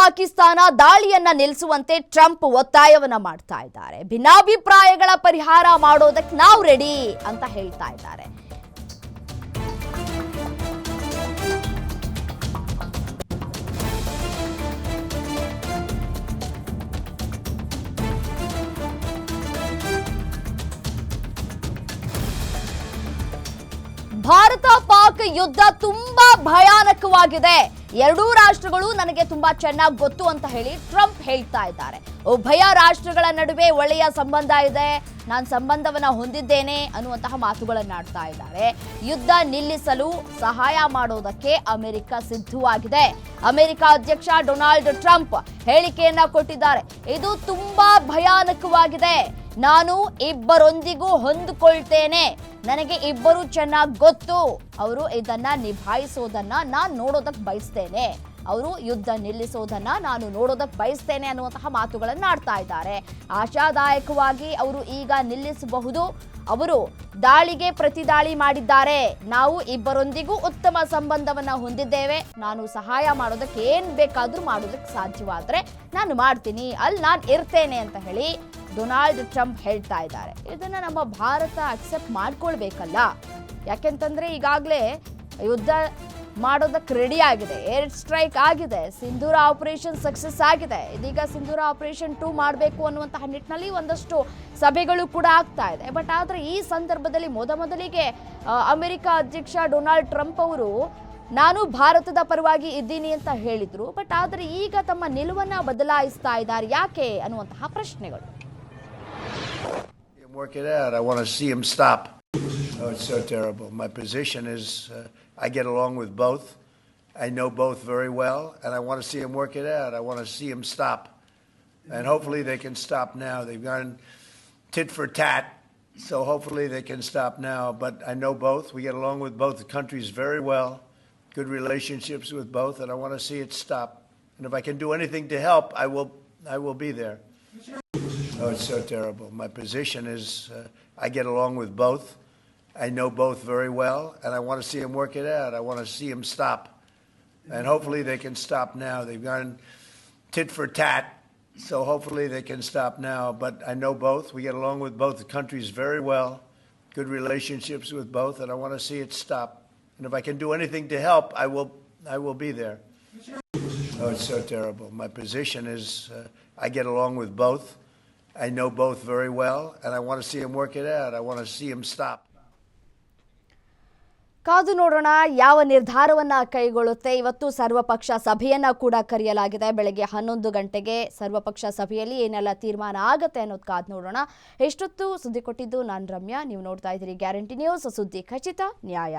ಪಾಕಿಸ್ತಾನ ದಾಳಿಯನ್ನ ನಿಲ್ಲಿಸುವಂತೆ ಟ್ರಂಪ್ ಒತ್ತಾಯವನ್ನ ಮಾಡ್ತಾ ಇದ್ದಾರೆ. ಭಿನ್ನಾಭಿಪ್ರಾಯಗಳ ಪರಿಹಾರ ಮಾಡೋದಕ್ಕೆ ನಾವು ರೆಡಿ ಅಂತ ಹೇಳ್ತಾ ಇದ್ದಾರೆ. ಭಾರತ ಪಾಕ್ ಯುದ್ಧ ತುಂಬಾ ಭಯಾನಕವಾಗಿದೆ. ಎರಡೂ ರಾಷ್ಟ್ರಗಳು ನನಗೆ ತುಂಬಾ ಚೆನ್ನಾಗಿ ಗೊತ್ತು ಅಂತ ಹೇಳಿ ಟ್ರಂಪ್ ಹೇಳ್ತಾ ಇದ್ದಾರೆ. ಉಭಯ ರಾಷ್ಟ್ರಗಳ ನಡುವೆ ಒಳ್ಳೆಯ ಸಂಬಂಧ ಇದೆ, ನಾನು ಸಂಬಂಧವನ್ನ ಹೊಂದಿದ್ದೇನೆ ಅನ್ನುವಂತಹ ಮಾತುಗಳನ್ನಾಡ್ತಾ ಇದ್ದಾರೆ. ಯುದ್ಧ ನಿಲ್ಲಿಸಲು ಸಹಾಯ ಮಾಡೋದಕ್ಕೆ ಅಮೆರಿಕ ಸಿದ್ಧವಾಗಿದೆ. ಅಮೆರಿಕ ಅಧ್ಯಕ್ಷ ಡೊನಾಲ್ಡ್ ಟ್ರಂಪ್ ಹೇಳಿಕೆಯನ್ನ ಕೊಟ್ಟಿದ್ದಾರೆ. ಇದು ತುಂಬಾ ಭಯಾನಕವಾಗಿದೆ, ನಾನು ಇಬ್ಬರೊಂದಿಗೂ ಹೊಂದಿಕೊಳ್ತೇನೆ, ನನಗೆ ಇಬ್ಬರು ಚೆನ್ನಾಗಿ ಗೊತ್ತು, ಅವರು ಇದನ್ನ ನಿಭಾಯಿಸೋದನ್ನ ನಾನು ನೋಡೋದಕ್ಕೆ ಬಯಸ್ತೇನೆ, ಅವರು ಯುದ್ಧ ನಿಲ್ಲಿಸೋದನ್ನ ನಾನು ನೋಡೋದಕ್ಕೆ ಬಯಸ್ತೇನೆ ಅನ್ನುವಂತಹ ಮಾತುಗಳನ್ನು ಆಡ್ತಾ ಇದ್ದಾರೆ. ಆಶಾದಾಯಕವಾಗಿ ಅವರು ಈಗ ನಿಲ್ಲಿಸಬಹುದು. ಅವರು ದಾಳಿಗೆ ಪ್ರತಿದಾಳಿ ಮಾಡಿದ್ದಾರೆ, ನಾವು ಇಬ್ಬರೊಂದಿಗೂ ಉತ್ತಮ ಸಂಬಂಧವನ್ನ ಹೊಂದಿದ್ದೇವೆ, ನಾನು ಸಹಾಯ ಮಾಡೋದಕ್ಕೆ ಏನ್ ಬೇಕಾದ್ರೂ ಮಾಡೋದಕ್ಕೆ ಸಾಧ್ಯವಾದ್ರೆ ನಾನು ಮಾಡ್ತೀನಿ, ಅಲ್ಲಿ ನಾನು ಇರ್ತೇನೆ ಅಂತ ಹೇಳಿ ಡೊನಾಲ್ಡ್ ಟ್ರಂಪ್ ಹೇಳ್ತಾ ಇದ್ದಾರೆ. ಇದನ್ನ ನಮ್ಮ ಭಾರತ ಅಕ್ಸೆಪ್ಟ್ ಮಾಡ್ಕೊಳ್ಬೇಕಲ್ಲ, ಯಾಕೆಂತಂದ್ರೆ ಈಗಾಗಲೇ ಯುದ್ಧ ಮಾಡೋದಕ್ಕೆ ರೆಡಿ ಆಗಿದೆ, ಏರ್ ಸ್ಟ್ರೈಕ್ ಆಗಿದೆ, ಸಿಂಧೂರ ಆಪರೇಷನ್ ಸಕ್ಸಸ್ ಆಗಿದೆ, ಇದೀಗ ಸಿಂಧೂರ ಆಪರೇಷನ್ 2 ಮಾಡಬೇಕು ಅನ್ನುವಂತಹ ನಿಟ್ಟಿನಲ್ಲಿ ಒಂದಷ್ಟು ಸಭೆಗಳು ಕೂಡ ಆಗ್ತಾ ಇದೆ. ಬಟ್ ಆದರೆ ಈ ಸಂದರ್ಭದಲ್ಲಿ ಮೊದಲಿಗೆ ಅಮೆರಿಕ ಅಧ್ಯಕ್ಷ ಡೊನಾಲ್ಡ್ ಟ್ರಂಪ್ ಅವರು ನಾನು ಭಾರತದ ಪರವಾಗಿ ಇದ್ದೀನಿ ಅಂತ ಹೇಳಿದ್ರು. ಬಟ್ ಆದರೆ ಈಗ ತಮ್ಮ ನಿಲುವನ್ನ ಬದಲಾಯಿಸ್ತಾ ಇದ್ದಾರೆ, ಯಾಕೆ ಅನ್ನುವಂತಹ ಪ್ರಶ್ನೆಗಳು. Work it out. I want to see him stop. Oh, it's so terrible. My position is I get along with both. I know both very well, and I want to see him work it out. I want to see him stop. And hopefully they can stop now. They've gone tit for tat, so hopefully they can stop now. But I know both. We get along with both the countries very well. Good relationships with both, and I want to see it stop. And if I can do anything to help, I will be there. Oh, it's so terrible. My position is I get along with both. I know both very well, and I want to see him work it out. I want to see him stop. And hopefully they can stop now. They've gone tit for tat, so hopefully they can stop now. But I know both. We get along with both the countries very well. Good relationships with both, and I want to see it stop. And if I can do anything to help, I will be there. Oh, it's so terrible. My position is I get along with both. I know both very well, and I want to see him work it out. I want to see him stop. ಕಾದು ನೋಡೋಣ ಯಾವ ನಿರ್ಧಾರವನ್ನ ಕೈಗೊಳ್ಳುತ್ತೆ. ಇವತ್ತು ಸರ್ವಪಕ್ಷ ಸಭೆಯನ್ನ ಕೂಡ ಕರೆಯಲಾಗಿದೆ. ಬೆಳಗ್ಗೆ 11 ಗಂಟೆಗೆ ಸರ್ವಪಕ್ಷ ಸಭೆಯಲ್ಲಿ ಏನೆಲ್ಲ ತೀರ್ಮಾನ ಆಗತ್ತೆ ಅನ್ನೋದು ಕಾದು ನೋಡೋಣ. ಎಷ್ಟೊತ್ತು ಸುದ್ದಿ ಕೊಟ್ಟಿದ್ದು ನಾನು ರಮ್ಯಾ. ನೀವು ನೋಡ್ತಾ ಇದ್ದೀರಿ ಗ್ಯಾರಂಟಿ ನ್ಯೂಸ್, ಸುದ್ದಿ ಖಚಿತ, ನ್ಯಾಯ